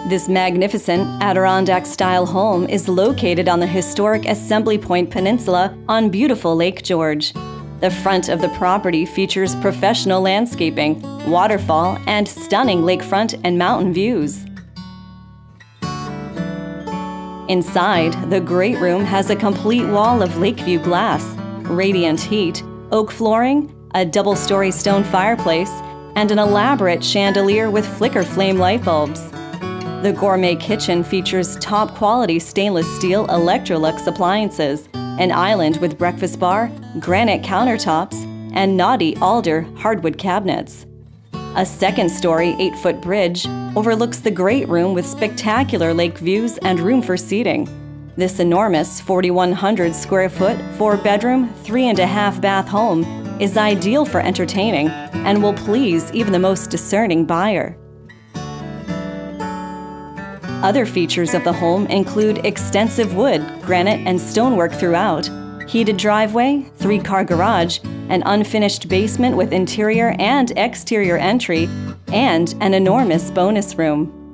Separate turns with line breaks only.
This magnificent Adirondack-style home is located on the historic Assembly Point Peninsula on beautiful Lake George. The front of the property features professional landscaping, waterfall, and stunning lakefront and mountain views. Inside, the great room has a complete wall of Lakeview glass, radiant heat, oak flooring, a double-story stone fireplace, and an elaborate chandelier with flicker flame light bulbs. The gourmet kitchen features top-quality stainless steel Electrolux appliances, an island with breakfast bar, granite countertops, and naughty alder hardwood cabinets. A second-story 8-foot bridge overlooks the great room with spectacular lake views and room for seating. This enormous 4,100 square foot, 4-bedroom, 3.5-bath home is ideal for entertaining and will please even the most discerning buyer. Other features of the home include extensive wood, granite, and stonework throughout, heated driveway, 3-car garage, an unfinished basement with interior and exterior entry, and an enormous bonus room.